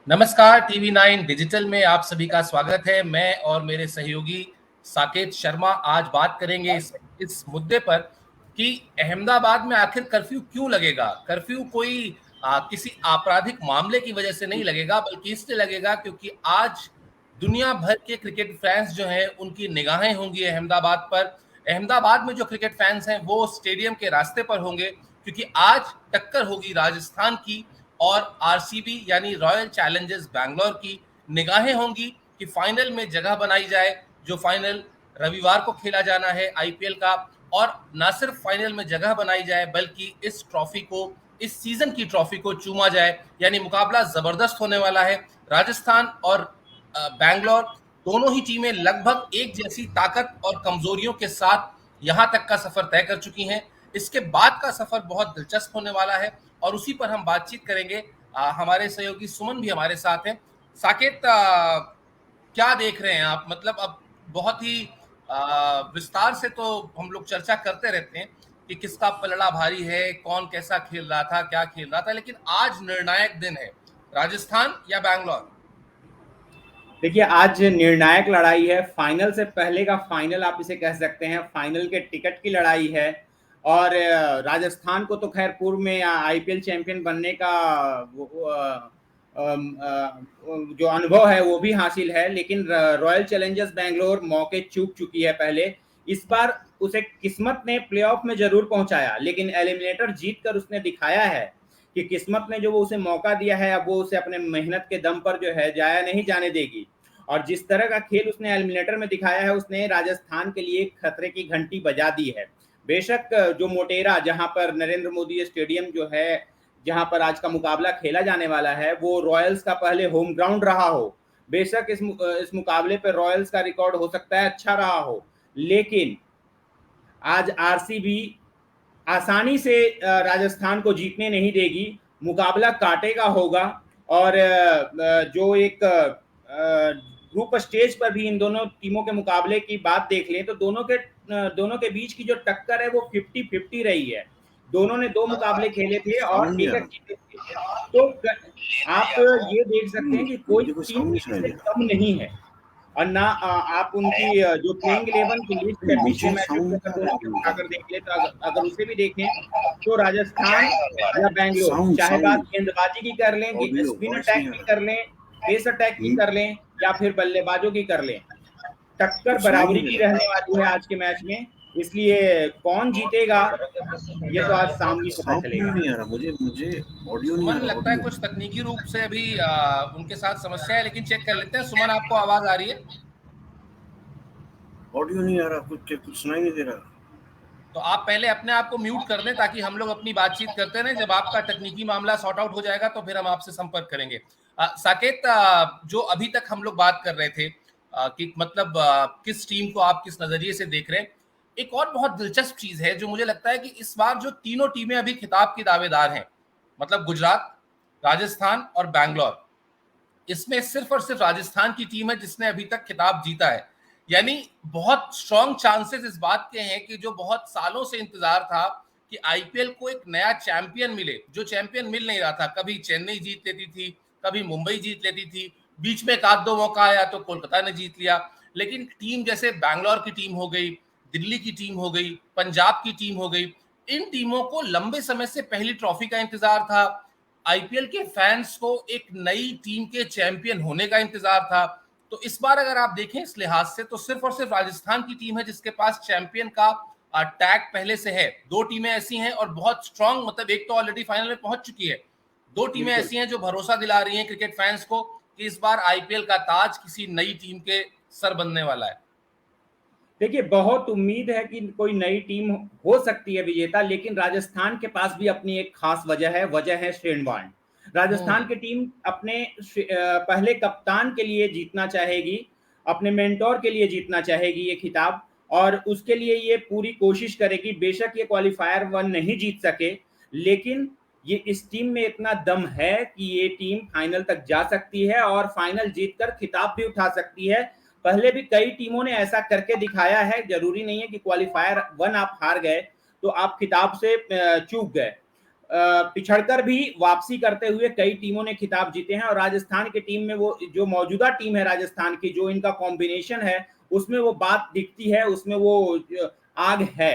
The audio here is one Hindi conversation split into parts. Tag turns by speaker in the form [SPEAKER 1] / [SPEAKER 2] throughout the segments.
[SPEAKER 1] नमस्कार, टीवी 9 डिजिटल में आप सभी का स्वागत है। मैं और मेरे सहयोगी साकेत शर्मा आज बात करेंगे इस मुद्दे पर कि अहमदाबाद में आखिर कर्फ्यू क्यों लगेगा। कर्फ्यू कोई किसी आपराधिक मामले की वजह से नहीं लगेगा, बल्कि इसलिए लगेगा क्योंकि आज दुनिया भर के क्रिकेट फैंस जो हैं उनकी निगाहें होंगी अहमदाबाद पर। अहमदाबाद में जो क्रिकेट फैंस हैं वो स्टेडियम के रास्ते पर होंगे, क्योंकि आज टक्कर होगी राजस्थान की और आरसीबी यानी रॉयल चैलेंजर्स बैंगलोर की। निगाहें होंगी कि फाइनल में जगह बनाई जाए, जो फाइनल रविवार को खेला जाना है आईपीएल का। और ना सिर्फ फाइनल में जगह बनाई जाए, बल्कि इस ट्रॉफी को, इस सीजन की ट्रॉफी को चूमा जाए। यानी मुकाबला जबरदस्त होने वाला है। राजस्थान और बैंगलोर दोनों ही टीमें लगभग एक जैसी ताकत और कमजोरियों के साथ यहां तक का सफर तय कर चुकी हैं। इसके बाद का सफर बहुत दिलचस्प होने वाला है और उसी पर हम बातचीत करेंगे। हमारे सहयोगी सुमन भी हमारे साथ हैं। साकेत, क्या देख रहे हैं आप? मतलब अब बहुत ही विस्तार से तो हम लोग चर्चा करते रहते हैं कि किसका पलड़ा भारी है, कौन कैसा खेल रहा था, क्या खेल रहा था, लेकिन आज निर्णायक दिन है। राजस्थान या बैंगलोर?
[SPEAKER 2] देखिए, आज निर्णायक लड़ाई है। फाइनल से पहले का फाइनल आप इसे कह सकते हैं। फाइनल के टिकट की लड़ाई है। और राजस्थान को तो खैर पूर्व में आईपीएल चैंपियन बनने का जो अनुभव है वो भी हासिल है, लेकिन रॉयल चैलेंजर्स बैंगलोर मौके चूक चुकी है पहले। इस बार उसे किस्मत ने प्लेऑफ में जरूर पहुंचाया, लेकिन एलिमिनेटर जीत कर उसने दिखाया है कि किस्मत ने जो वो उसे मौका दिया है, अब वो उसे अपने मेहनत के दम पर जो है जाया नहीं जाने देगी। और जिस तरह का खेल उसने एलिमिनेटर में दिखाया है, उसने राजस्थान के लिए खतरे की घंटी बजा दी है। बेशक जो मोटेरा, जहां पर नरेंद्र मोदी स्टेडियम जो है, जहां पर आज का मुकाबला खेला जाने वाला है, वो रॉयल्स का पहले होम ग्राउंड रहा हो। बेशक इस मुकाबले पर रॉयल्स का रिकॉर्ड हो सकता है अच्छा रहा हो, लेकिन आज आरसीबी आसानी से राजस्थान को जीतने नहीं देगी। मुकाबला कांटे का होगा। और जो एक ग्रुप स्टेज पर भी इन दोनों टीमों के मुकाबले की बात देख लें तो दोनों के बीच की जो टक्कर है वो 50-50 रही है। दोनों ने 2 मुकाबले खेले थे और एक एक जीते थे। तो आप ये देख सकते हैं कि कोई टीम किसी से कम नहीं है। और ना आप उनकी जो प्लेइंग 11 की लिस्ट है पिछले मैचेस में, अगर दोनों के उठाकर देख ले तो अगर उसे भी देखें तो राजस्थान या बैंगलोर, चाहे बात गेंदबाजी की कर लें, स्पिन अटैक की कर लें, पेस अटैक की कर लें, या फिर बल्लेबाजों की कर लें, टक्कर बराबरी की रहने वाली है आज के मैच में। इसलिए कौन जीतेगा ये तो आज सामने पता चलेगा।
[SPEAKER 3] नहीं आ रहा, मुझे मुझे ऑडियो नहीं आ
[SPEAKER 1] सुमन,
[SPEAKER 3] रहा।
[SPEAKER 1] लगता है कुछ तकनीकी रूप से अभी उनके साथ समस्या है, लेकिन चेक कर लेते हैं। सुमन, आपको आवाज आ रही है?
[SPEAKER 3] ऑडियो नहीं आ रहा, कुछ सुनाई नहीं दे रहा।
[SPEAKER 1] तो आप पहले अपने आप को म्यूट कर लें, ताकि हम लोग अपनी बातचीत करते रहें। जब आपका तकनीकी मामला सॉर्ट आउट हो जाएगा तो फिर हम आपसे संपर्क करेंगे। साकेत, जो अभी तक हम लोग बात कर रहे थे कि मतलब किस टीम को आप किस नजरिए से देख रहे हैं, एक और बहुत दिलचस्प चीज है जो मुझे लगता है कि इस बार जो तीनों टीमें अभी खिताब की दावेदार हैं, मतलब गुजरात, राजस्थान और बैंगलोर, इसमें सिर्फ और सिर्फ राजस्थान की टीम है जिसने अभी तक खिताब जीता है। यानी बहुत स्ट्रॉन्ग चांसेस इस बात के हैं कि जो बहुत सालों से इंतजार था कि आईपीएल को एक नया चैंपियन मिले, जो चैंपियन मिल नहीं रहा था। कभी चेन्नई जीत लेती थी, कभी मुंबई जीत लेती थी, बीच में एक आध दो मौका आया तो कोलकाता ने जीत लिया। लेकिन टीम जैसे बैंगलोर की टीम हो गई, दिल्ली की टीम हो गई, पंजाब की टीम हो गई, इन टीमों को लंबे समय से पहली ट्रॉफी का इंतजार था। आईपीएल के फैंस को एक नई टीम के चैंपियन होने का इंतजार था। तो इस बार अगर आप देखें इस लिहाज से, तो सिर्फ और सिर्फ राजस्थान की टीम है जिसके पास चैंपियन का टैग पहले से है। दो टीमें ऐसी हैं और बहुत स्ट्रांग, मतलब एक तो ऑलरेडी फाइनल में पहुंच चुकी है। दो टीमें ऐसी हैं जो भरोसा दिला रही हैं क्रिकेट फैंस को कि इस बार आईपीएल का ताज किसी नई टीम के सर बनने वाला है।
[SPEAKER 2] देखिए, बहुत उम्मीद है कि कोई नई टीम हो सकती है विजेता, लेकिन राजस्थान के पास भी अपनी एक खास वजह है शेन वॉर्न। राजस्थान की टीम अपने पहले कप्तान के लिए जीतना चाहेगी, अपने मेंटोर के लिए जीतना चाहेगी ये खिताब, और उसके लिए ये पूरी कोशिश करेगी। बेशक ये क्वालिफायर 1 नहीं जीत सके, लेकिन ये इस टीम में इतना दम है कि ये टीम फाइनल तक जा सकती है और फाइनल जीतकर खिताब भी उठा सकती है। पहले भी कई टीमों ने ऐसा करके दिखाया है। जरूरी नहीं है कि क्वालिफायर 1 आप हार गए तो आप खिताब से चूक गए। पिछड़कर भी वापसी करते हुए कई टीमों ने खिताब जीते हैं, और राजस्थान की टीम में वो जो मौजूदा टीम है राजस्थान की, जो इनका कॉम्बिनेशन है, उसमें वो बात दिखती है, उसमें वो आग है।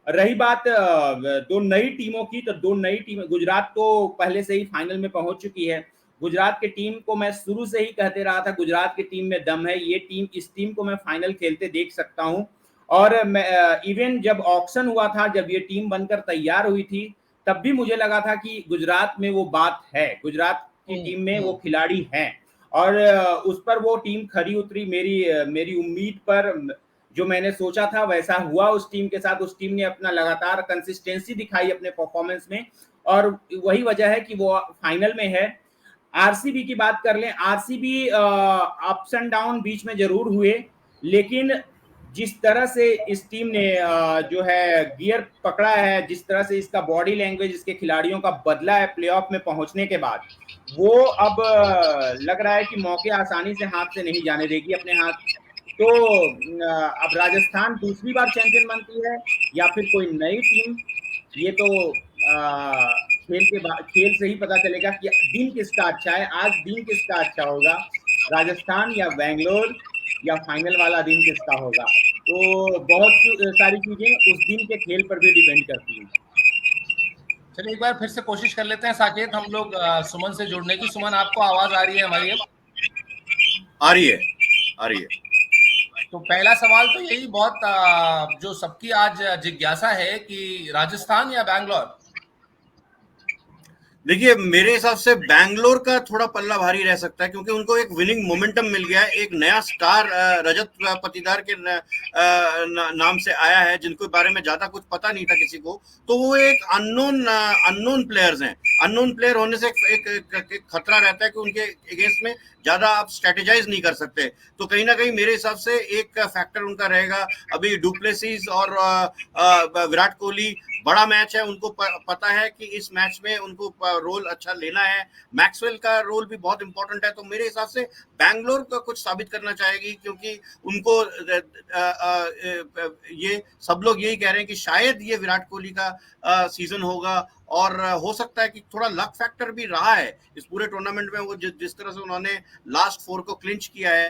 [SPEAKER 2] रही बात दो नई टीमों की, तो दो नई टीम, गुजरात तो पहले से ही फाइनल में पहुंच चुकी है। गुजरात की टीम को मैं शुरू से ही कहते रहा था, गुजरात की टीम में दम है, ये टीम, इस टीम को मैं फाइनल खेलते देख सकता हूं। और मैं इवन जब ऑक्शन हुआ था, जब ये टीम बनकर तैयार हुई थी, तब भी मुझे लगा था कि गुजरात में वो बात है, गुजरात की टीम में वो खिलाड़ी हैं, और उस पर वो टीम खरी उतरी। मेरी उम्मीद पर जो मैंने सोचा था वैसा हुआ उस टीम के साथ। उस टीम ने अपना लगातार कंसिस्टेंसी दिखाई अपने परफॉर्मेंस में, और वही वजह है कि वो फाइनल में है। आरसीबी की बात कर लें, आरसीबी अप्स एंड डाउन बीच में जरूर हुए, लेकिन जिस तरह से इस टीम ने जो है गियर पकड़ा है, जिस तरह से इसका बॉडी लैंग्वेज इसके खिलाड़ियों का बदला है प्लेऑफ में पहुंचने के बाद, वो अब लग रहा है कि मौके आसानी से हाथ से नहीं जाने देगी अपने हाथ। तो अब राजस्थान दूसरी बार चैंपियन बनती है या फिर कोई नई टीम, ये तो खेल से ही पता चलेगा कि दिन किसका अच्छा है। आज दिन किसका अच्छा होगा, राजस्थान या बेंगलोर, या फाइनल वाला दिन किसका होगा। तो बहुत सारी चीजें उस दिन के खेल पर भी डिपेंड करती हैं।
[SPEAKER 1] चलिए एक बार फिर से कोशिश कर लेते हैं साकेत हम लोग सुमन से जुड़ने की। सुमन, आपको आवाज आ रही है हमारी? अब
[SPEAKER 3] आ रही है, आ रही है।
[SPEAKER 1] तो पहला सवाल तो यही बहुत जो सबकी आज जिज्ञासा है कि राजस्थान या बैंगलोर?
[SPEAKER 3] देखिए, मेरे हिसाब से बैंगलोर का थोड़ा पल्ला भारी रह सकता है, क्योंकि उनको एक विनिंग मोमेंटम मिल गया है। एक नया स्टार रजत पाटीदार के नाम से आया है, जिनको बारे में ज्यादा कुछ पता नहीं था किसी को। तो वो एक अननोन प्लेयर्स हैं। अननोन प्लेयर होने से एक खतरा रहता है कि उनके अगेंस्ट में ज्यादा आप स्ट्रेटेजाइज नहीं कर सकते। तो कहीं ना कहीं मेरे हिसाब से एक फैक्टर उनका रहेगा। अभी डुप्लेसिस और विराट कोहली, बड़ा मैच है, उनको पता है कि इस मैच में उनको रोल अच्छा लेना है। मैक्सवेल का रोल भी बहुत इंपॉर्टेंट है। तो मेरे हिसाब से बैंगलोर को कुछ साबित करना चाहेगी, क्योंकि उनको ये सब लोग यही कह रहे हैं कि शायद ये विराट कोहली का सीजन होगा, और हो सकता है कि थोड़ा लक फैक्टर भी रहा है इस पूरे टूर्नामेंट में। वो जिस तरह से उन्होंने लास्ट 4 को क्लिंच किया है,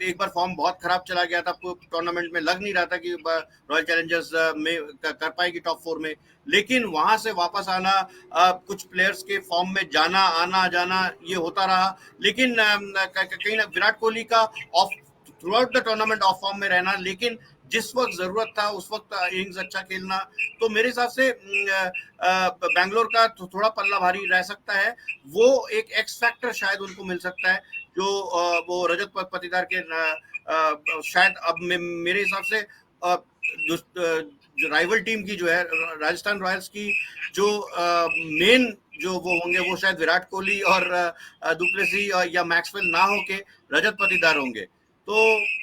[SPEAKER 3] एक बार फॉर्म बहुत खराब चला गया था टूर्नामेंट में, लग नहीं रहा था कि रॉयल चैलेंजर्स में कर पाएगी टॉप 4 में, लेकिन वहां से वापस आना, कुछ प्लेयर्स के फॉर्म में जाना, आना जाना, ये होता रहा। लेकिन कहीं ना विराट कोहली का of through out the tournament of form में रहना, लेकिन जिस वक्त जरूरत था उस वक्त इनिंग्स अच्छा खेलना। तो मेरे हिसाब से बैंगलोर का थोड़ा पल्ला भारी रह सकता है। वो एक एक्स फैक्टर शायद उनको मिल सकता है, जो वो रजत पाटीदार के शायद अब मेरे हिसाब से जो राइवल टीम की जो है राजस्थान रॉयल्स की, जो मेन जो वो होंगे, वो शायद विराट कोहली और डुप्लेसी या मैक्सवेल ना होके रजत पाटीदार होंगे। तो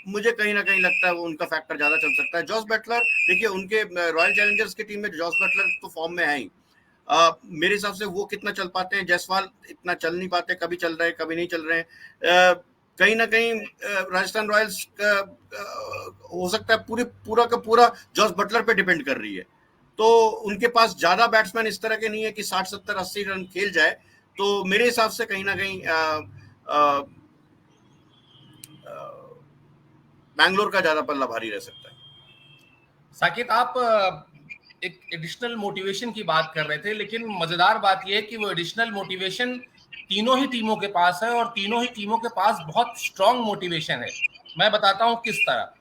[SPEAKER 3] मुझे कहीं ना कहीं लगता है वो उनका फैक्टर ज्यादा चल सकता है। जॉस बटलर, देखिए उनके रॉयल चैलेंजर्स की टीम में जॉस बटलर तो फॉर्म में है ही। मेरे हिसाब से वो कितना चल पाते हैं, जायसवाल इतना चल नहीं पाते, कभी चल रहे हैं कभी नहीं चल रहे हैं। कहीं ना कहीं राजस्थान रॉयल्स का हो सकता है पूरा का पूरा जॉस बटलर पे डिपेंड कर रही है। तो उनके पास ज्यादा बैट्समैन इस तरह के नहीं है कि 60, 70, 80 रन खेल जाए। तो मेरे हिसाब से कहीं ना कहीं बैंगलोर का ज्यादा पल्ला भारी रह सकता है।
[SPEAKER 1] साकेत, आप एक एडिशनल मोटिवेशन की बात कर रहे थे, लेकिन मजेदार बात यह है कि वो एडिशनल मोटिवेशन तीनों ही टीमों के पास है, और तीनों ही टीमों के पास बहुत स्ट्रॉन्ग मोटिवेशन है। मैं बताता हूं किस तरह।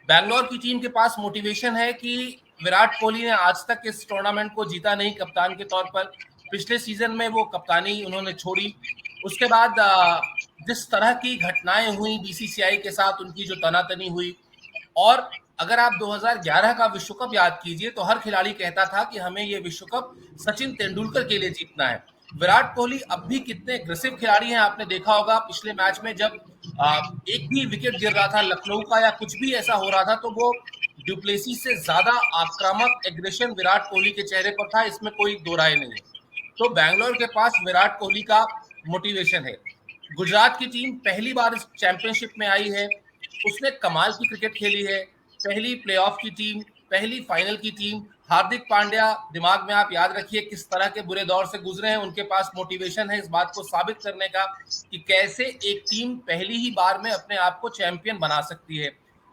[SPEAKER 1] बैंगलोर की टीम के पास मोटिवेशन है कि विराट कोहली ने आज तक इस टूर्नामेंट को जीता नहीं कप्तान के तौर पर। पिछले सीजन में वो कप्तानी उन्होंने छोड़ी। उसके बाद जिस तरह की घटनाएं हुई बीसीसीआई के साथ, उनकी जो तनातनी हुई, और अगर आप 2011 का विश्व कप याद कीजिए तो हर खिलाड़ी कहता था कि हमें ये विश्व कप सचिन तेंदुलकर के लिए जीतना है। विराट कोहली अब भी कितने एग्रेसिव खिलाड़ी हैं, आपने देखा होगा पिछले मैच में जब एक भी विकेट गिर रहा था लखनऊ का या कुछ भी ऐसा हो रहा था, तो वो डुप्लेसी से ज्यादा आक्रामक एग्रेशन विराट कोहली के चेहरे पर था, इसमें कोई दो राय नहीं है। तो बैंगलोर के पास विराट कोहली का मोटिवेशन है। गुजरात की टीम पहली बार इस चैंपियनशिप में आई है, उसने कमाल की क्रिकेट खेली है। पहली प्लेऑफ की टीम, पहली फाइनल की टीम, हार्दिक पांड्या, दिमाग में आप याद रखिए किस तरह के बुरे दौर से गुजरे हैं, उनके पास मोटिवेशन है इस बात को साबित करने का कि कैसे एक टीम पहली ही बार में अपने आप को चैंपियन बना सकती है।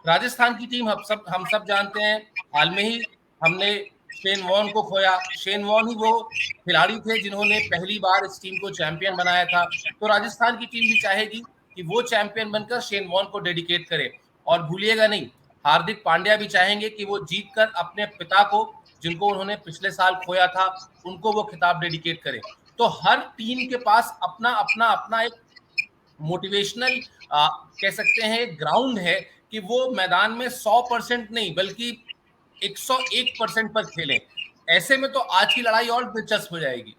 [SPEAKER 1] राजस्थान की टीम हम सब जानते हैं, हाल में ही हमने शेन वॉर्न को खोया। शेन वॉर्न ही वो खिलाड़ी थे जिन्होंने पहली बार इस टीम को चैंपियन बनाया था। तो राजस्थान की टीम भी चाहेगी कि वो चैंपियन बनकर शेन वॉर्न को डेडिकेट करे। और भूलिएगा नहीं, हार्दिक पांड्या भी चाहेंगे कि वो जीतकर अपने पिता को, जिनको उन्होंने पिछले साल खोया था, उनको वो खिताब डेडिकेट करें। तो हर टीम के पास अपना अपना अपना एक मोटिवेशनल कह सकते हैं ग्राउंड है कि वो मैदान में 100% नहीं बल्कि 101% पर खेलें। ऐसे में तो आज की लड़ाई और दिलचस्प हो जाएगी।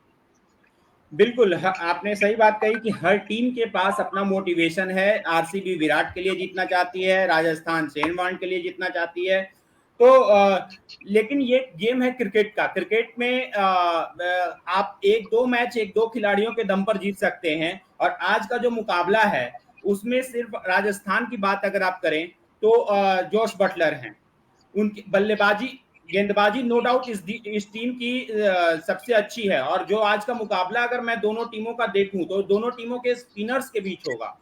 [SPEAKER 2] बिल्कुल, आपने सही बात कही कि हर टीम के पास अपना मोटिवेशन है। आरसीबी विराट के लिए जीतना चाहती है, राजस्थान शेन वॉर्न के लिए जीतना चाहती है। तो लेकिन ये गेम है क्रिकेट का। क्रिकेट में आप एक दो मैच एक दो खिलाड़ियों के दम पर जीत सकते हैं, और आज का जो मुकाबला है उसमें सिर्फ राजस्थान की बात अगर आप करें तो जोश बटलर हैं, उनकी बल्लेबाजी गेंदबाजी नो डाउट इस टीम की सबसे अच्छी है। और जो आज का मुकाबला अगर मैं दोनों टीमों का देखूं तो दोनों टीमों के स्पिनर्स के बीच होगा।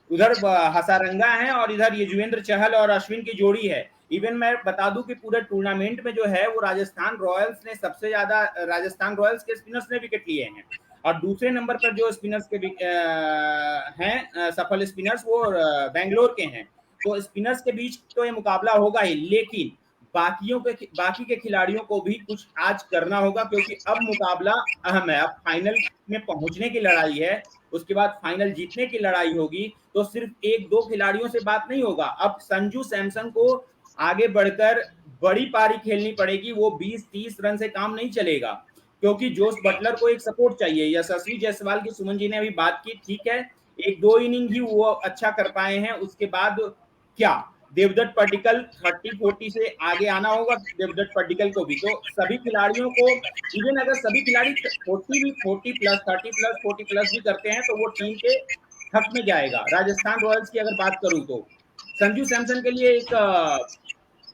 [SPEAKER 2] उधर हसारंगा है और इधर युजवेंद्र चहल और अश्विन की जोड़ी है। इवन मैं बता दूं कि पूरे टूर्नामेंट में जो है वो राजस्थान रॉयल्स ने सबसे ज्यादा, राजस्थान रॉयल्स के स्पिनर्स ने विकेट लिए हैं, और दूसरे नंबर पर जो स्पिनर्स के हैं सफल स्पिनर्स वो बेंगलोर के हैं। तो स्पिनर्स के बीच तो ये मुकाबला होगा ही, लेकिन बाकी के खिलाड़ियों को भी कुछ आज करना होगा, क्योंकि अब मुकाबला अहम है। अब फाइनल में पहुंचने की लड़ाई है, उसके बाद फाइनल जीतने की लड़ाई होगी। तो सिर्फ एक दो खिलाड़ियों से बात नहीं होगा, अब संजू सैमसन को आगे बढ़कर बड़ी पारी खेलनी पड़ेगी। वो 20-30 रन से काम नहीं चलेगा, क्योंकि जोश बटलर को एक सपोर्ट चाहिए। यशस्वी जायसवाल की सुमन जी ने अभी बात की, ठीक है, एक दो इनिंग ही वो अच्छा कर पाए हैं, उसके बाद क्या देवदत्त पड्डीकल 30-40 से आगे आना होगा देवदत्त पड्डीकल को भी। तो सभी खिलाड़ियों को, इवन अगर सभी खिलाड़ी 40 प्लस 30 प्लस 40 प्लस भी करते हैं तो वो टीम के हक में जाएगा। राजस्थान रॉयल्स की अगर बात करूं तो संजू सैमसन के लिए एक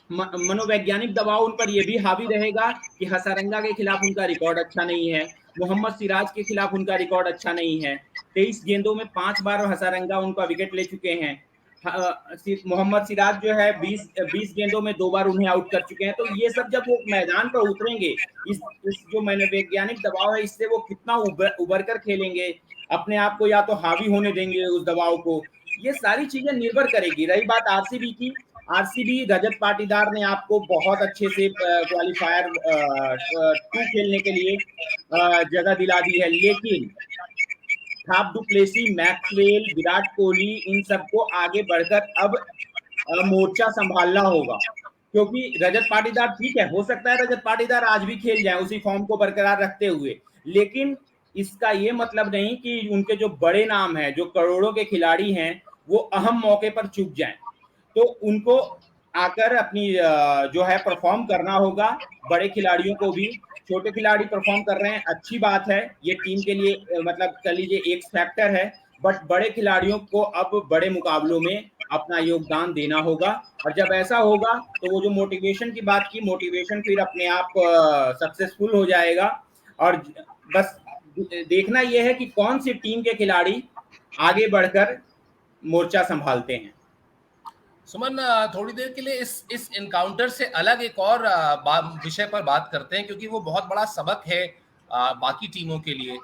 [SPEAKER 2] मनोवैज्ञानिक दबाव उन पर यह भी हावी रहेगा कि हसारंगा के खिलाफ उनका रिकॉर्ड अच्छा नहीं है, मोहम्मद सिराज के खिलाफ उनका रिकॉर्ड अच्छा नहीं है। 23 गेंदों में 5 बार हसारंगा उनका विकेट ले चुके हैं। मोहम्मद सिराज जो है 20 गेंदों में 2 बार उन्हें आउट कर चुके हैं। तो ये सब जब वो मैदान पर उतरेंगे, इस जो मनोवैज्ञानिक दबाव है इससे वो कितना उबर कर खेलेंगे, अपने आप को या तो हावी होने देंगे उस दबाव को, ये सारी चीजें निर्भर करेगी। रही बात आरसीबी की, आरसीबी रजत पाटीदार ने आपको बहुत अच्छे से क्वालिफायर 2 खेलने के लिए जगह दिला दी है, लेकिन Faf du Plessis, Maxwell, Virat Kohli, इन सबको आगे बढ़कर अब मोर्चा संभालना होगा। क्योंकि रजत पाटीदार, ठीक है, हो सकता है रजत पाटीदार आज भी खेल जाए उसी फॉर्म को बरकरार रखते हुए, लेकिन इसका ये मतलब नहीं कि उनके जो बड़े नाम हैं, जो करोड़ों के खिलाड़ी हैं, वो अहम मौके पर चूक जाएं। तो उनको आकर अपनी जो है परफॉर्म करना होगा। बड़े खिलाड़ियों को भी, छोटे खिलाड़ी परफॉर्म कर रहे हैं, अच्छी बात है, ये टीम के लिए मतलब कह लीजिए एक फैक्टर है, बट बड़े खिलाड़ियों को अब बड़े मुकाबलों में अपना योगदान देना होगा। और जब ऐसा होगा तो वो जो मोटिवेशन की बात की, मोटिवेशन फिर अपने आप सक्सेसफुल हो जाएगा। और बस देखना यह है कि कौन सी टीम के खिलाड़ी आगे बढ़कर मोर्चा संभालते हैं।
[SPEAKER 1] सुमन, थोड़ी देर के लिए इस इनकाउंटर से अलग एक और विषय पर बात करते हैं, क्योंकि वो बहुत बड़ा सबक है बाकी टीमों के लिए।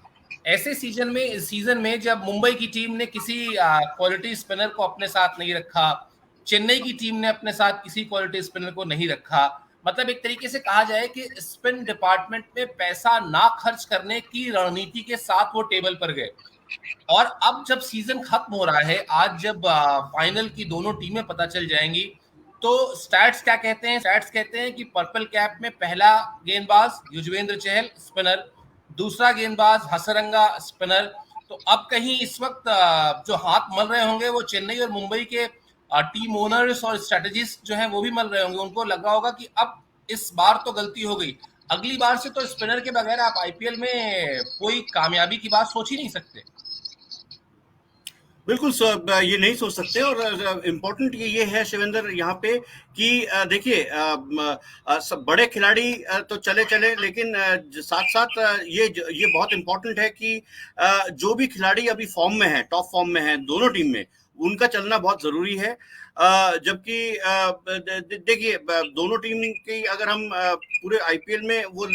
[SPEAKER 1] ऐसे सीजन में जब मुंबई की टीम ने किसी क्वालिटी स्पिनर को अपने साथ नहीं रखा, चेन्नई की टीम ने अपने साथ किसी क्वालिटी स्पिनर को नहीं रखा, मतलब एक तरीके से कहा जाए कि स्पिन डिपार्टमेंट में पैसा ना खर्च करने की रणनीति के साथ वो टेबल पर गए। और अब जब सीजन खत्म हो रहा है, आज जब फाइनल की दोनों टीमें पता चल जाएंगी, तो स्टैट्स क्या कहते हैं? स्टैट्स कहते हैं कि पर्पल कैप में पहला गेंदबाज युजवेंद्र चहल स्पिनर, दूसरा गेंदबाज हसरंगा स्पिनर। तो अब कहीं इस वक्त जो हाथ मल रहे होंगे वो चेन्नई और मुंबई के टीम ओनर्स और स्ट्रेटेजिस्ट जो हैं वो भी मल रहे होंगे। उनको लगा होगा कि अब इस बार तो गलती हो गई, अगली बार से तो स्पिनर के बगैर आप आईपीएल में कोई कामयाबी की बात सोच ही नहीं सकते।
[SPEAKER 3] बिल्कुल ये नहीं सोच सकते। और इम्पोर्टेंट ये है शिवेंद्र यहाँ पे कि देखिए सब बड़े खिलाड़ी तो चले चले, लेकिन साथ साथ ये बहुत इम्पोर्टेंट है कि जो भी खिलाड़ी अभी फॉर्म में है, टॉप फॉर्म में है दोनों टीम में, उनका चलना बहुत जरूरी है। जबकि देखिए दोनों टीम की अगर हम पूरे आईपीएल में वो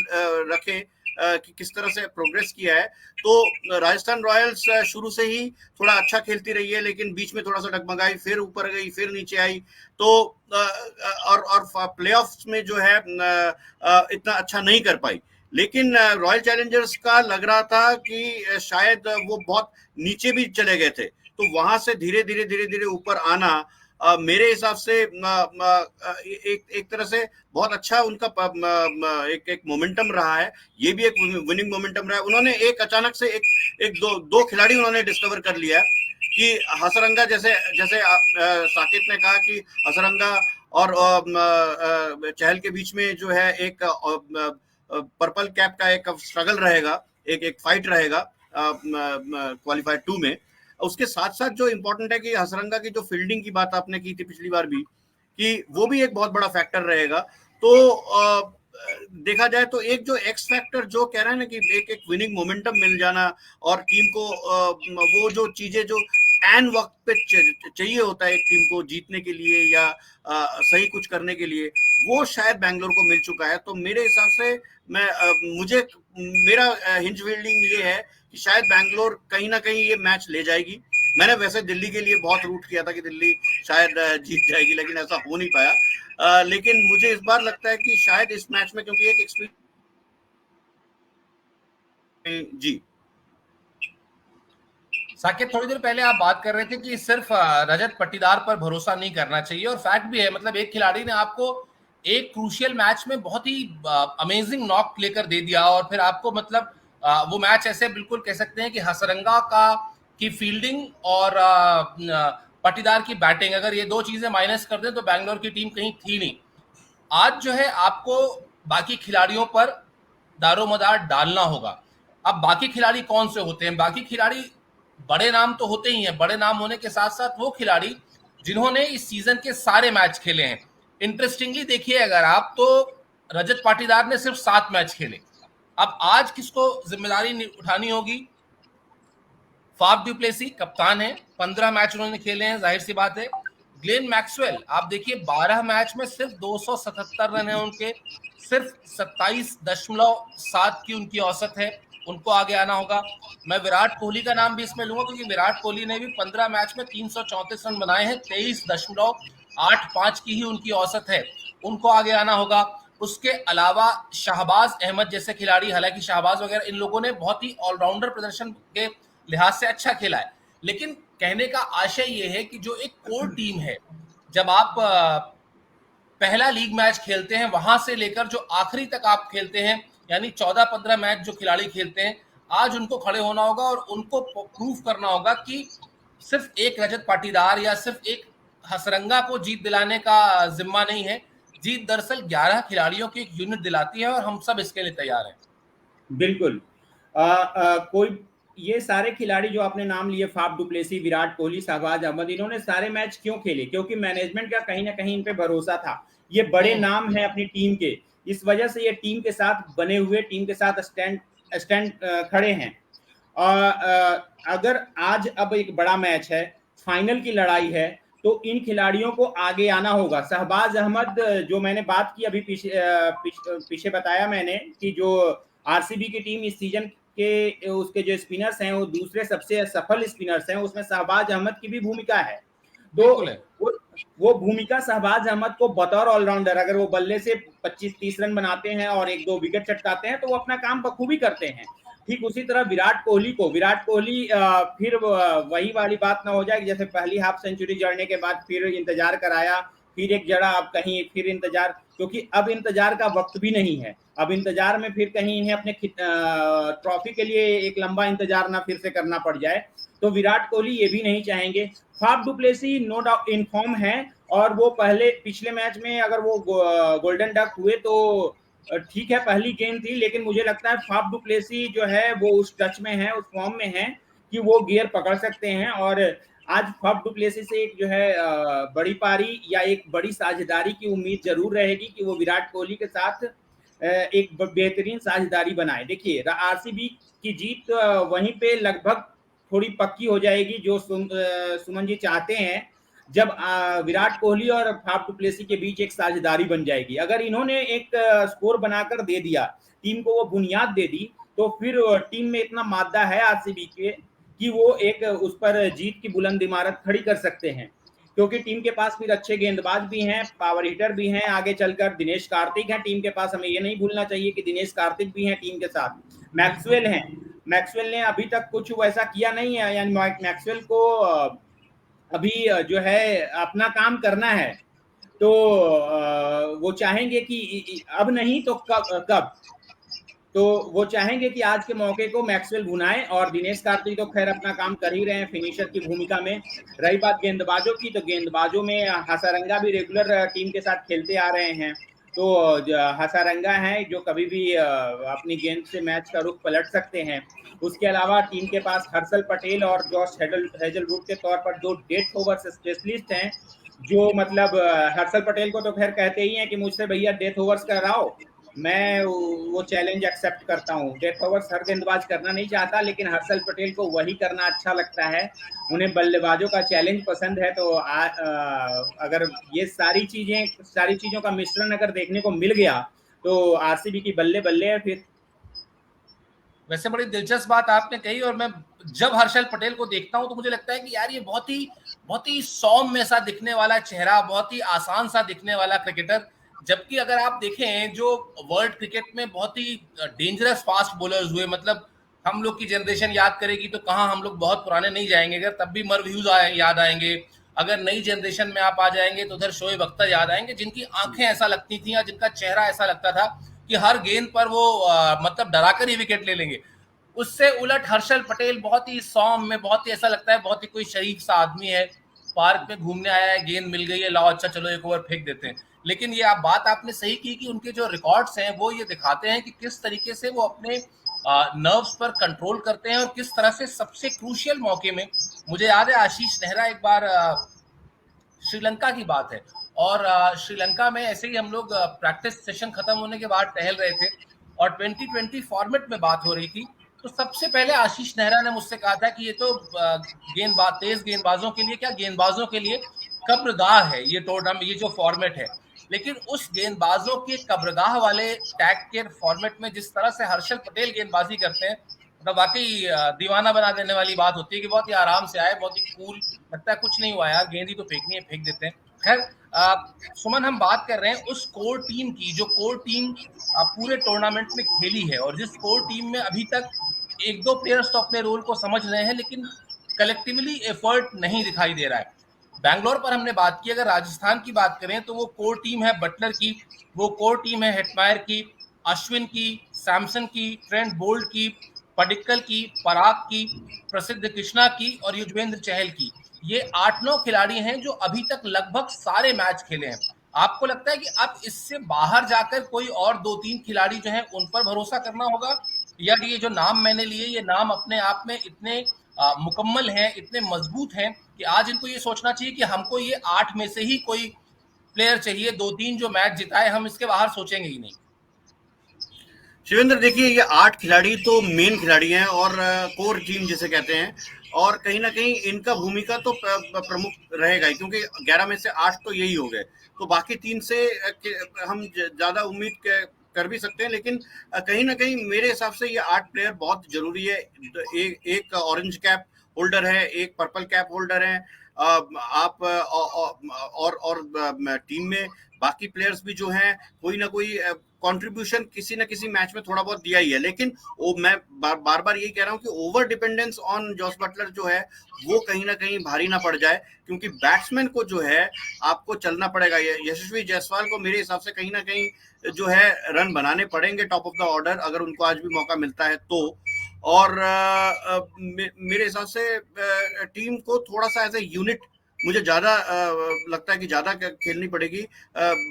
[SPEAKER 3] रखें कि किस तरह से प्रोग्रेस किया है, तो राजस्थान रॉयल्स शुरू से ही थोड़ा अच्छा खेलती रही है, लेकिन बीच में थोड़ा सा डगमगाई, फिर ऊपर गई, फिर नीचे आई। तो और प्लेऑफ्स में जो है इतना अच्छा नहीं कर पाई। लेकिन रॉयल चैलेंजर्स का लग रहा था कि शायद वो बहुत नीचे भी चले गए थे, तो वहां से धीरे धीरे ऊपर आना मेरे हिसाब से एक तरह से बहुत अच्छा उनका एक मोमेंटम रहा है। ये भी एक विनिंग मोमेंटम रहा है। उन्होंने एक अचानक से एक दो खिलाड़ी उन्होंने डिस्कवर कर लिया कि हसरंगा, जैसे साकिब ने कहा कि हसरंगा और चहल के बीच में जो है एक पर्पल कैप का एक स्ट्रगल रहेगा, एक फाइट रहेगा क्वालिफायर 2 में। उसके साथ साथ जो इम्पोर्टेंट है कि हसरंगा की जो फील्डिंग की बात आपने की थी पिछली बार भी, कि वो भी एक बहुत बड़ा फैक्टर रहेगा। तो देखा जाए तो एक जो एक्स फैक्टर जो कह रहा है ना कि एक विनिंग मोमेंटम मिल जाना और टीम को वो जो चीजें जो एन वक्त पे चाहिए होता है एक टीम को जीतने के लिए या सही कुछ करने के लिए, वो शायद बैंगलोर को मिल चुका है। तो मेरे हिसाब से मेरा हिंज फील्डिंग ये है कि शायद बैंगलोर कहीं ना कहीं ये मैच ले जाएगी। मैंने वैसे दिल्ली के लिए बहुत रूट किया था कि दिल्ली शायद जीत जाएगी, लेकिन ऐसा हो नहीं पाया। लेकिन मुझे इस बार लगता है कि शायद इस मैच में, क्योंकि एक एक्सपीरियंस जी।
[SPEAKER 1] साकेत, थोड़ी देर पहले आप बात कर रहे थे कि सिर्फ रजत पाटीदार पर भरोसा नहीं करना चाहिए, और फैक्ट भी है, मतलब एक खिलाड़ी ने आपको एक क्रूशियल मैच में बहुत ही अमेजिंग नॉक लेकर दे दिया, और फिर आपको मतलब वो मैच ऐसे बिल्कुल कह सकते हैं कि हसरंगा की फील्डिंग और पाटीदार की बैटिंग, अगर ये दो चीजें माइनस कर दें तो बैंगलोर की टीम कहीं थी नहीं। आज जो है आपको बाकी खिलाड़ियों पर दारोमदार डालना होगा। अब बाकी खिलाड़ी कौन से होते हैं? बाकी खिलाड़ी बड़े नाम तो होते ही हैं, बड़े नाम होने के साथ साथ वो खिलाड़ी जिन्होंने इस सीजन के सारे मैच खेले हैं। इंटरेस्टिंगली देखिए अगर आप, तो रजत पाटीदार ने सिर्फ 7 मैच खेले। अब आज किसको जिम्मेदारी उठानी होगी? फाफ डुप्लेसी कप्तान है, 15 मैच उन्होंने खेले हैं, जाहिर सी बात है। ग्लेन मैक्सवेल, आप देखिए 12 मैच में सिर्फ 277 रन है उनके, सिर्फ 27.7 की उनकी औसत है, उनको आगे आना होगा। मैं विराट कोहली का नाम भी इसमें लूंगा, क्योंकि विराट कोहली ने भी 15 मैच में 334 रन बनाए हैं, 23.85 की ही उनकी औसत है, उनको आगे आना होगा। उसके अलावा शाहबाज अहमद जैसे खिलाड़ी, हालांकि शाहबाज वगैरह इन लोगों ने बहुत ही ऑलराउंडर प्रदर्शन के लिहाज से अच्छा खेला है, लेकिन कहने का आशय ये है कि जो एक कोर टीम है, जब आप पहला लीग मैच खेलते हैं वहां से लेकर जो आखिरी तक आप खेलते हैं, यानी 14-15 मैच जो खिलाड़ी खेलते हैं, आज उनको खड़े होना होगा और उनको प्रूफ करना होगा कि सिर्फ एक रजत पाटीदार या सिर्फ एक हसरंगा को जीत दिलाने का जिम्मा नहीं है। जीत दरअसल 11 खिलाड़ियों की एक यूनिट दिलाती है, और हम सब इसके लिए तैयार हैं।
[SPEAKER 2] बिल्कुल। कोई ये सारे खिलाड़ी जो आपने नाम लिए, फाफ डुप्लेसी, विराट कोहली, शहबाज अहमद, इन्होंने सारे मैच क्यों खेले? क्योंकि मैनेजमेंट का कहीं ना कहीं इन पे भरोसा था। ये बड़े नाम है अपनी टीम के, इस वजह से ये टीम के साथ बने हुए, टीम के साथ स्टैंड खड़े हैं। अगर आज अब एक बड़ा मैच है, फाइनल की लड़ाई है, तो इन खिलाड़ियों को आगे आना होगा। शहबाज अहमद, जो मैंने बात की अभी पीछे बताया मैंने कि जो आरसीबी की टीम इस सीजन के उसके जो स्पिनर्स हैं वो दूसरे सबसे सफल स्पिनर्स हैं, उसमें शहबाज अहमद की भी भूमिका है। तो वो भूमिका शहबाज अहमद को बतौर ऑलराउंडर, अगर वो बल्ले से 25-30 रन बनाते हैं और 1-2 विकेट चटकाते हैं तो वो अपना काम बखूबी करते हैं। ठीक उसी तरह विराट कोहली फिर वही वाली बात ना हो जाए कि जैसे पहली हाफ सेंचुरी जड़ने के बाद फिर इंतजार कराया, फिर एक जड़ा, अब कहीं फिर इंतजार, क्योंकि अब इंतजार का वक्त भी नहीं है। अब इंतजार में फिर कहीं इन्हें अपने ट्रॉफी के लिए एक लंबा इंतजार ना फिर से करना पड़ जाए, तो विराट कोहली ये भी नहीं चाहेंगे। Faf du Plessis no doubt in form है, और वो पिछले मैच में अगर वो गोल्डन डक हुए तो ठीक है, पहली गेंद थी, लेकिन मुझे लगता है फाफ डुप्लेसी जो है वो उस टच में है, उस फॉर्म में है कि वो गियर पकड़ सकते हैं। और आज फफ डु प्लेसिस से एक जो है बड़ी पारी या एक बड़ी साझेदारी की उम्मीद जरूर रहेगी कि वो विराट कोहली के साथ एक बेहतरीन साझेदारी बनाए। देखिए आरसीबी की जीत वहीं पे लगभग थोड़ी पक्की हो जाएगी जो सुमन जी चाहते हैं, जब विराट कोहली और फाफ डु प्लेसी के बीच एक साझेदारी बन जाएगी। अगर इन्होंने एक स्कोर बनाकर दे दिया, टीम को वो बुनियाद दे दी, तो फिर टीम में इतना मादा है आरसीबी के कि वो एक उस पर जीत की बुलंद इमारत खड़ी कर सकते हैं, क्योंकि टीम के पास फिर अच्छे गेंदबाज भी हैं, पावर हिटर भी हैं। आगे चलकर दिनेश कार्तिक हैं टीम के पास, हमें ये नहीं भूलना चाहिए कि दिनेश कार्तिक भी हैं टीम के साथ। मैक्सवेल हैं, मैक्सवेल ने अभी तक कुछ वैसा किया नहीं है, यानी मैक्सवेल को अभी जो है अपना काम करना है, तो वो चाहेंगे कि अब नहीं तो कब तो वो चाहेंगे कि आज के मौके को मैक्सवेल भुनाए, और दिनेश कार्तिक तो खैर अपना काम कर ही रहे हैं फिनिशर की भूमिका में। रही बात गेंदबाजों की, तो गेंदबाजों में हसारंगा भी रेगुलर टीम के साथ खेलते आ रहे हैं, तो हसारंगा है जो कभी भी अपनी गेंद से मैच का रुख पलट सकते हैं। उसके अलावा टीम के पास हर्षल पटेल और जॉश हेजलवुड के तौर पर दो डेथ ओवर स्पेशलिस्ट हैं, जो मतलब हर्षल पटेल को तो खैर कहते ही हैं कि मुझसे भैया डेथ ओवर्स कराओ, मैं वो चैलेंज एक्सेप्ट करता हूँ। डेथ ओवर्स हर गेंदबाज करना नहीं चाहता, लेकिन हर्षल पटेल को वही करना अच्छा लगता है, उन्हें बल्लेबाजों का चैलेंज पसंद है। तो अगर ये सारी चीजों का मिश्रण अगर देखने को मिल गया तो आरसीबी की बल्ले बल्ले है फिर।
[SPEAKER 1] वैसे बड़ी दिलचस्प बात आपने कही, और मैं जब हर्षल पटेल को देखता हूं तो मुझे लगता है कि यार ये बहुत ही सौम्य सा दिखने वाला चेहरा, बहुत ही आसान सा दिखने वाला क्रिकेटर, जबकि अगर आप देखें जो वर्ल्ड क्रिकेट में बहुत ही डेंजरस फास्ट बॉलर्स हुए, मतलब हम लोग की जनरेशन याद करेगी तो कहाँ, हम लोग बहुत पुराने नहीं जाएंगे अगर, तब भी मर्व ह्यूज याद आएंगे। अगर नई जनरेशन में आप आ जाएंगे तो उधर शोएब अख्तर याद आएंगे, जिनकी आंखें ऐसा लगती थी, जिनका चेहरा ऐसा लगता था कि हर गेंद पर वो मतलब डराकर ही विकेट ले लेंगे। उससे उलट हर्षल पटेल बहुत ही सौम्य में, बहुत ही ऐसा लगता है बहुत ही कोई शरीफ सा आदमी है, पार्क में घूमने आया है, गेंद मिल गई है, लाओ अच्छा चलो एक ओवर फेंक देते हैं। लेकिन ये आप बात आपने सही की कि उनके जो रिकॉर्ड्स हैं वो ये दिखाते हैं कि किस तरीके से वो अपने नर्व्स पर कंट्रोल करते हैं, और किस तरह से सबसे क्रूशियल मौके में, मुझे याद है आशीष नेहरा एक बार श्रीलंका की बात है, और श्रीलंका में ऐसे ही हम लोग प्रैक्टिस सेशन खत्म होने के बाद टहल रहे थे और 2020 फॉर्मेट में बात हो रही थी, तो सबसे पहले आशीष नेहरा ने मुझसे कहा था कि ये तो तेज गेंदबाजों के लिए क्या, गेंदबाजों के लिए कब्रगाह है ये टूर्नामेंट, ये जो फॉर्मेट है। लेकिन उस गेंदबाजों के कब्रगाह वाले टैग के फॉर्मेट में जिस तरह से हर्षल पटेल गेंदबाजी करते हैं, मतलब वाकई दीवाना बना देने वाली बात होती है कि बहुत ही आराम से आए, बहुत ही कूल लगता है, कुछ नहीं हुआ यार, गेंद ही तो फेंकनी है, फेंक देते हैं। खैर सुमन, हम बात कर रहे हैं उस कोर टीम की जो कोर टीम पूरे टूर्नामेंट में खेली है, और जिस कोर टीम में अभी तक एक दो प्लेयर्स तो अपने रोल को समझ रहे हैं, लेकिन कलेक्टिवली एफर्ट नहीं दिखाई दे रहा है। बैंगलोर पर हमने बात की, अगर राजस्थान की बात करें तो वो कोर टीम है बटलर की, वो कोर टीम है हेटमायर की, अश्विन की, सैमसन की, ट्रेंट बोल्ट की, पडिक्कल की, पराग की, प्रसिद्ध कृष्णा की और युजवेंद्र चहल की। ये 8-9 खिलाड़ी हैं जो अभी तक लगभग सारे मैच खेले हैं। आपको लगता है कि अब इससे बाहर जाकर कोई और 2-3 खिलाड़ी जो हैं उन पर भरोसा करना होगा, या ये जो नाम मैंने लिए ये नाम अपने आप में इतने मुकम्मल हैं, इतने मजबूत हैं कि आज इनको ये सोचना चाहिए कि हमको ये 8 में से ही कोई प्लेयर चाहिए, 2-3 जो मैच जिताए, हम इसके बाहर सोचेंगे ही नहीं।
[SPEAKER 3] शिवेंद्र, देखिए ये 8 खिलाड़ी तो मेन खिलाड़ी हैं और कोर टीम जिसे कहते हैं, और कहीं ना कहीं इनका भूमिका तो प्रमुख रहेगा ही, क्योंकि 11 में से 8 तो यही हो गए, तो बाकी 3 से हम ज्यादा उम्मीद कर भी सकते हैं, लेकिन कहीं ना कहीं मेरे हिसाब से ये 8 प्लेयर बहुत जरूरी है। एक ऑरेंज कैप होल्डर है, एक पर्पल कैप होल्डर है, आप और टीम में बाकी प्लेयर्स भी जो हैं कोई ना कोई कंट्रीब्यूशन किसी ना किसी मैच में थोड़ा बहुत दिया ही है, लेकिन मैं बार बार यही कह रहा हूं कि over dependence on Jos Buttler जो है वो कहीं ना कहीं भारी ना पड़ जाए, क्योंकि बैट्समैन को जो है आपको चलना पड़ेगा। यशस्वी जायसवाल को मेरे हिसाब से कहीं ना कहीं जो है रन बनाने पड़ेंगे टॉप ऑफ द ऑर्डर, अगर उनको आज भी मौका मिलता है तो। और मेरे हिसाब से टीम को थोड़ा सा एज ए यूनिट मुझे ज्यादा लगता है कि ज्यादा खेलनी पड़ेगी,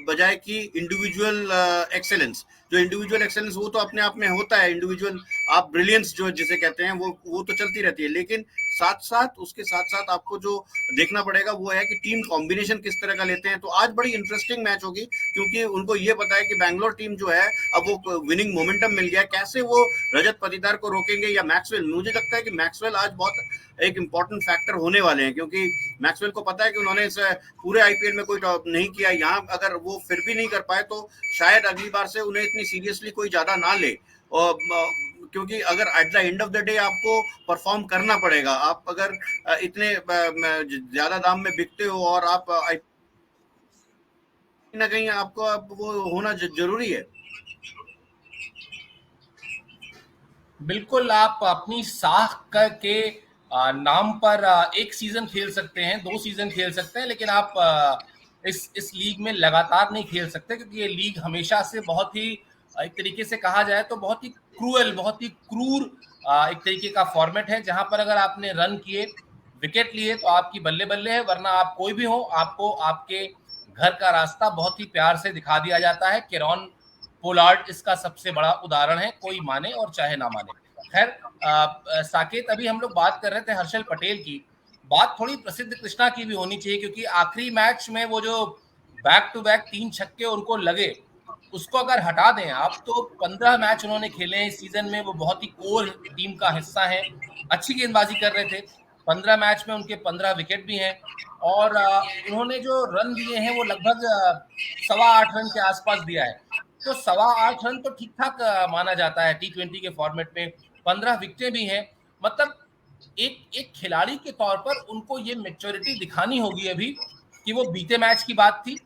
[SPEAKER 3] बजाय कि इंडिविजुअल एक्सेलेंस। जो इंडिविजुअल एक्सेलेंस वो तो अपने आप में होता है, इंडिविजुअल आप ब्रिलियंस जो जिसे कहते हैं वो तो चलती रहती है, लेकिन साथ साथ उसके साथ साथ आपको जो देखना पड़ेगा वो है कि टीम कॉम्बिनेशन किस तरह का लेते हैं। तो आज बड़ी इंटरेस्टिंग मैच होगी, क्योंकि उनको ये पता है कि बैंगलोर टीम जो है अब वो विनिंग मोमेंटम मिल गया, कैसे वो रजत पाटीदार को रोकेंगे या मैक्सवेल। मुझे लगता है कि मैक्सवेल आज बहुत एक इंपॉर्टेंट फैक्टर होने वाले हैं, क्योंकि मैक्सवेल को पता है कि उन्होंने इस पूरे आईपीएल में कोई टॉप नहीं किया। यहाँ अगर वो फिर भी नहीं कर पाए तो शायद अगली बार से उन्हें इतनी सीरियसली कोई ज्यादा ना ले, और क्योंकि अगर at the end of the day आपको परफॉर्म करना पड़ेगा। आप अगर इतने ज्यादा दाम में बिकते हो और आप ना कहीं आपको अब वो होना जरूरी है।
[SPEAKER 1] बिल्कुल, आप अपनी साख के नाम पर एक सीजन खेल सकते हैं, 2 सीजन खेल सकते हैं, लेकिन आप इस लीग में लगातार नहीं खेल सकते, क्योंकि ये लीग हमेशा से बहुत ही एक तरीके से कहा जाए तो बहुत ही क्रूअल, बहुत ही क्रूर एक तरीके का फॉर्मेट है, जहां पर अगर आपने रन किए, विकेट लिए तो आपकी बल्ले बल्ले है, वरना आप कोई भी हो, आपको आपके घर का रास्ता बहुत ही प्यार से दिखा दिया जाता है। केरॉन पोलार्ड इसका सबसे बड़ा उदाहरण है, कोई माने और चाहे ना माने। खैर साकेत, अभी हम लोग बात कर रहे थे हर्षल पटेल की, बात थोड़ी प्रसिद्ध कृष्णा की भी होनी चाहिए, क्योंकि आखिरी मैच में वो जो बैक टू बैक 3 छक्के उनको लगे, उसको अगर हटा दें आप तो 15 मैच उन्होंने खेले हैं इस सीजन में, वो बहुत ही कोर टीम का हिस्सा है, अच्छी गेंदबाजी कर रहे थे, 15 मैच में उनके 15 विकेट भी हैं, और उन्होंने जो रन दिए हैं वो लगभग 8.25 रन के आसपास दिया है। तो 8.25 रन तो ठीक ठाक माना जाता है T20 के फॉर्मेट में, 15 विकेटें भी हैं, मतलब एक एक खिलाड़ी के तौर पर उनको ये मैच्योरिटी दिखानी होगी अभी, कि वो बीते मैच की बात थी,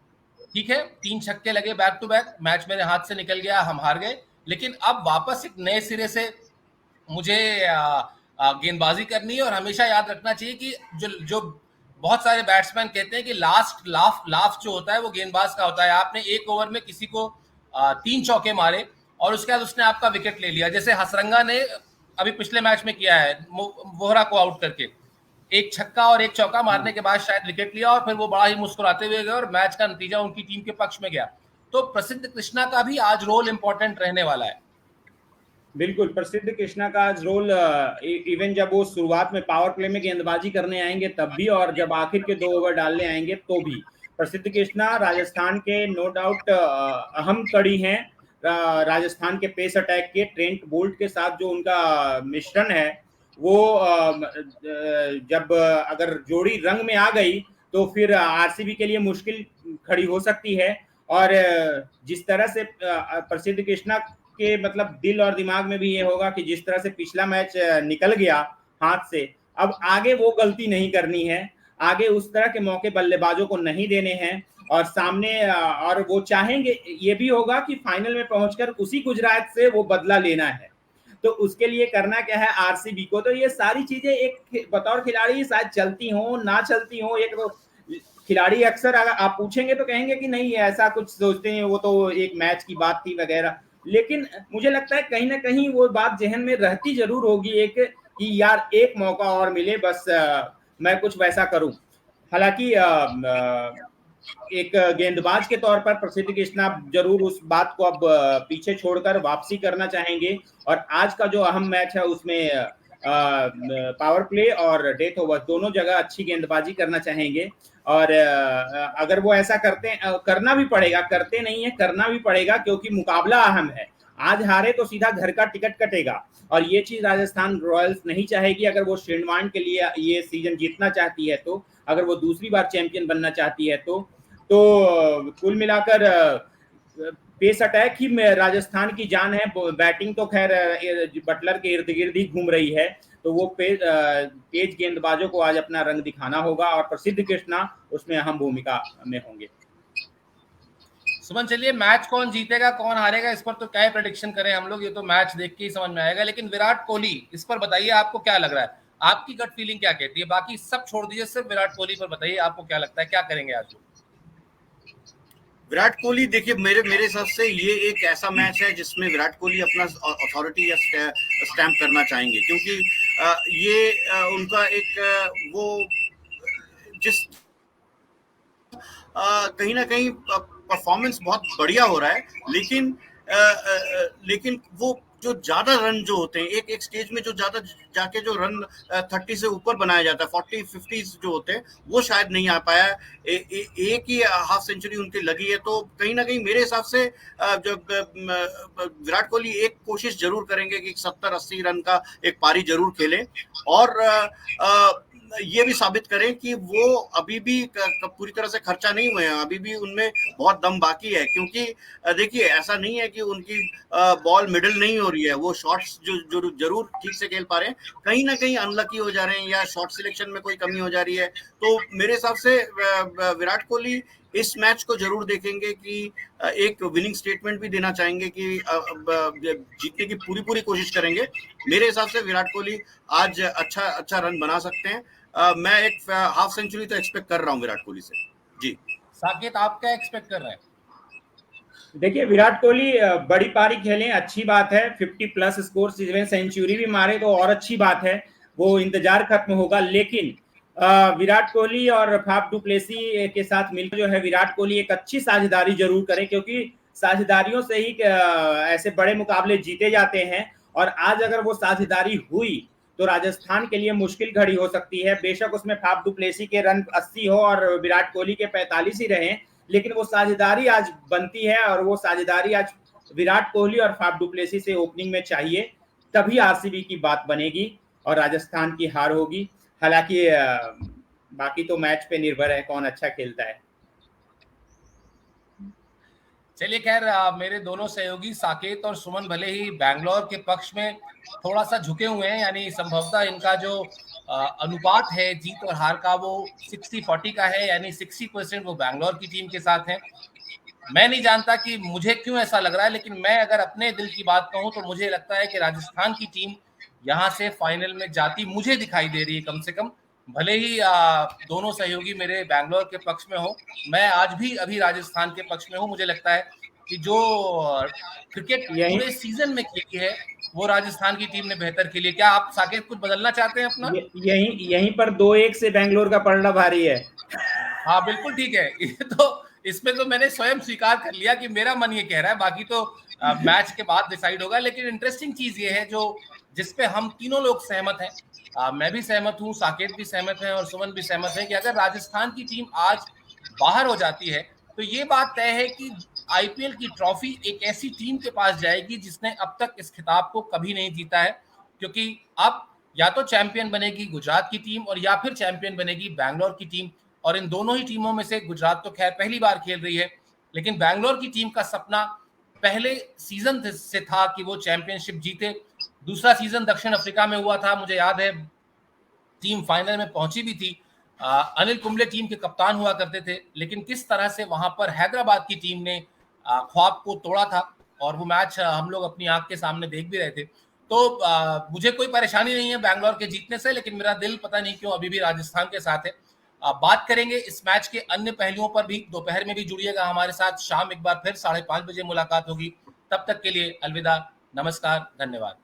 [SPEAKER 1] ठीक है 3 छक्के लगे बैक टू बैक, मैच मेरे हाथ से निकल गया, हम हार गए, लेकिन अब वापस एक नए सिरे से मुझे गेंदबाजी करनी है, और हमेशा याद रखना चाहिए कि जो जो बहुत सारे बैट्समैन कहते हैं कि लास्ट लाफ जो होता है वो गेंदबाज का होता है। आपने एक ओवर में किसी को 3 चौके मारे और उसके बाद उसने आपका विकेट ले लिया, जैसे हसरंगा ने अभी पिछले मैच में किया है वोहरा को आउट करके, एक छक्का और एक चौका मारने के बाद शायद विकेट लिया, और फिर वो बड़ा ही मुस्कुराते हुए गए और मैच का नतीजा उनकी टीम के पक्ष में गया। तो प्रसिद्ध कृष्णा का भी आज रोल इंपॉर्टेंट रहने वाला है।
[SPEAKER 2] बिल्कुल, प्रसिद्ध कृष्णा का आज रोल, इवन जब वो शुरुआत में पावर प्ले में गेंदबाजी करने आएंगे तब भी, और जब आखिर के 2 ओवर डालने आएंगे तो भी, प्रसिद्ध कृष्णा राजस्थान के नो डाउट अहम कड़ी हैं। राजस्थान के पेस अटैक के ट्रेंट बोल्ट के साथ जो उनका मिश्रण है, वो जब अगर जोड़ी रंग में आ गई तो फिर आरसीबी के लिए मुश्किल खड़ी हो सकती है। और जिस तरह से प्रसिद्ध कृष्णा के मतलब दिल और दिमाग में भी ये होगा कि जिस तरह से पिछला मैच निकल गया हाथ से, अब आगे वो गलती नहीं करनी है, आगे उस तरह के मौके बल्लेबाजों को नहीं देने हैं, और सामने और वो चाहेंगे ये भी होगा कि फाइनल में पहुंचकर उसी गुजरात से वो बदला लेना है। तो उसके लिए करना क्या है आरसीबी को, तो ये सारी चीजें एक बतौर खिलाड़ी शायद चलती हो ना चलती हो, एक तो खिलाड़ी अक्सर अगर आप पूछेंगे तो कहेंगे कि नहीं ऐसा कुछ सोचते हैं, वो तो एक मैच की बात थी वगैरह, लेकिन मुझे लगता है कहीं ना कहीं वो बात जहन में रहती जरूर होगी एक, कि यार एक मौका और मिले, बस मैं कुछ वैसा करूं। हालांकि एक गेंदबाज के तौर पर प्रसिद्ध कृष्णा जरूर उस बात को अब पीछे छोड़कर वापसी करना चाहेंगे, और आज का जो अहम मैच है उसमें पावर प्ले और डेथ ओवर दोनों जगह अच्छी गेंदबाजी करना चाहेंगे। और अगर वो ऐसा करते करना भी पड़ेगा, करते नहीं है करना भी पड़ेगा, क्योंकि मुकाबला अहम है, आज हारे तो सीधा घर का टिकट कटेगा, और ये चीज राजस्थान रॉयल्स नहीं चाहेगी। अगर वो श्रीलंका के लिए ये सीजन जीतना चाहती है, तो अगर वो दूसरी बार चैंपियन बनना चाहती है, तो कुल मिलाकर पेस अटैक ही राजस्थान की जान है। बैटिंग तो खैर बटलर के इर्द गिर्द ही घूम रही है, तो वो तेज गेंदबाजों को आज अपना रंग दिखाना होगा, और प्रसिद्ध कृष्णा उसमें अहम भूमिका में होंगे।
[SPEAKER 1] सुमन, चलिए मैच कौन जीतेगा कौन हारेगा इस पर तो क्या प्रेडिक्शन करें हम लोग, ये तो मैच देख के ही समझ में आएगा, लेकिन विराट कोहली इस पर बताइए आपको क्या लग रहा है, आपकी गट फीलिंग क्या कहती है, बाकी सब छोड़ दीजिए, सिर्फ विराट कोहली पर बताइए आपको क्या लगता है क्या करेंगे आज।
[SPEAKER 3] विराट कोहली, देखिए मेरे हिसाब से ये एक ऐसा मैच है जिसमें विराट कोहली अपना अथॉरिटी या स्टैम्प करना चाहेंगे, क्योंकि ये उनका एक वो जिस कहीं ना कहीं परफॉर्मेंस बहुत बढ़िया हो रहा है, लेकिन लेकिन वो जो ज्यादा रन जो होते हैं, एक एक स्टेज में जो ज्यादा जाके जो रन 30 से ऊपर बनाया जाता है, 40-50 जो होते हैं, वो शायद नहीं आ पाया। एक ही हाफ सेंचुरी उनकी लगी है, तो कहीं ना कहीं मेरे हिसाब से जब विराट कोहली एक कोशिश जरूर करेंगे कि 70-80 रन का एक पारी जरूर खेलें, और ये भी साबित करें कि वो अभी भी पूरी तरह से खर्चा नहीं हुए हैं, अभी भी उनमें बहुत दम बाकी है। क्योंकि देखिए, ऐसा नहीं है कि उनकी बॉल मिडल नहीं हो रही है, वो शॉट्स जो जरूर ठीक से खेल पा रहे हैं, कहीं ना कहीं अनलकी हो जा रहे हैं या शॉट सिलेक्शन में कोई कमी हो जा रही है। तो मेरे हिसाब से विराट कोहली इस मैच को जरूर देखेंगे कि एक विनिंग स्टेटमेंट भी देना चाहेंगे कि जीतने की पूरी कोशिश करेंगे। मेरे हिसाब से विराट कोहली आज अच्छा रन बना सकते हैं। मैं एक हाफ सेंचुरी तो एक्सपेक्ट कर रहा हूँ विराट कोहली से। जी
[SPEAKER 1] साकेत, आप क्या एक्सपेक्ट कर रहे हैं?
[SPEAKER 2] देखिए, विराट कोहली बड़ी पारी खेलें, अच्छी बात है, 50+ स्कोर, सेंचुरी भी मारे तो और अच्छी बात है, वो इंतजार खत्म होगा। लेकिन विराट कोहली और फाफ डू प्लेसी के साथ मिलकर जो है विराट कोहली एक अच्छी साझेदारी जरूर करें, क्योंकि साझेदारियों से ही ऐसे बड़े मुकाबले जीते जाते हैं। और आज अगर वो साझेदारी हुई तो राजस्थान के लिए मुश्किल घड़ी हो सकती है। बेशक उसमें फाफ डू प्लेसी के रन 80 हो और विराट कोहली के 45 ही रहे, लेकिन वो साझेदारी आज बनती है, और वो साझेदारी आज विराट कोहली और फाफ डू प्लेसी से ओपनिंग में चाहिए, तभी आरसीबी की बात बनेगी और राजस्थान की हार होगी। हालांकि बाकी तो मैच पे निर्भर है कौन अच्छा खेलता है।
[SPEAKER 1] चलिए, खैर मेरे दोनों सहयोगी साकेत और सुमन भले ही बैंगलोर के पक्ष में थोड़ा सा झुके हुए हैं, यानी संभवतः इनका जो अनुपात है जीत और हार का वो 60-40 का है, यानी 60% वो बैंगलोर की टीम के साथ हैं। मैं नहीं जानता कि मुझे क्यों ऐसा लग रहा है, लेकिन मैं अगर अपने दिल की बात कहूं तो मुझे लगता है कि राजस्थान की टीम यहां से फाइनल में जाती मुझे दिखाई दे रही है, कम से कम। भले ही दोनों सहयोगी मेरे बैंगलोर के पक्ष में हो, मैं आज भी अभी राजस्थान के पक्ष में हूं। मुझे लगता है कि जो क्रिकेट पूरे सीजन में खेली है वो राजस्थान की टीम ने बेहतर खेली है। क्या आप साकेत कुछ बदलना चाहते हैं अपना?
[SPEAKER 2] यहीं पर 2-1 से बेंगलोर का पलड़ा भारी है।
[SPEAKER 1] हाँ, बिल्कुल ठीक है। तो इसमें तो मैंने स्वयं स्वीकार कर लिया कि मेरा मन ये कह रहा है, बाकी तो मैच के बाद डिसाइड होगा। लेकिन इंटरेस्टिंग चीज ये है जो जिसपे हम तीनों लोग सहमत हैं, मैं भी सहमत हूँ, साकेत भी सहमत है और सुमन भी सहमत है, कि अगर राजस्थान की टीम आज बाहर हो जाती है तो ये बात तय है कि आईपीएल की ट्रॉफी एक ऐसी टीम के पास जाएगी जिसने अब तक इस खिताब को कभी नहीं जीता है। क्योंकि अब या तो चैंपियन बनेगी गुजरात की टीम और या फिर चैंपियन बनेगी बैंगलोर की टीम। और इन दोनों ही टीमों में से गुजरात तो खैर पहली बार खेल रही है, लेकिन बैंगलोर की टीम का सपना पहले सीजन से था कि वो चैंपियनशिप जीते। दूसरा सीजन दक्षिण अफ्रीका में हुआ था, मुझे याद है टीम फाइनल में पहुंची भी थी। अनिल कुंबले टीम के कप्तान हुआ करते थे, लेकिन किस तरह से वहां पर हैदराबाद की टीम ने ख्वाब को तोड़ा था, और वो मैच हम लोग अपनी आंख के सामने देख भी रहे थे। तो मुझे कोई परेशानी नहीं है बैंगलोर के जीतने से, लेकिन मेरा दिल पता नहीं क्यों अभी भी राजस्थान के साथ है। बात करेंगे इस मैच के अन्य पहलुओं पर भी, दोपहर में भी जुड़िएगा हमारे साथ। शाम एक बार फिर 5:30 बजे मुलाकात होगी। तब तक के लिए अलविदा, नमस्कार, धन्यवाद।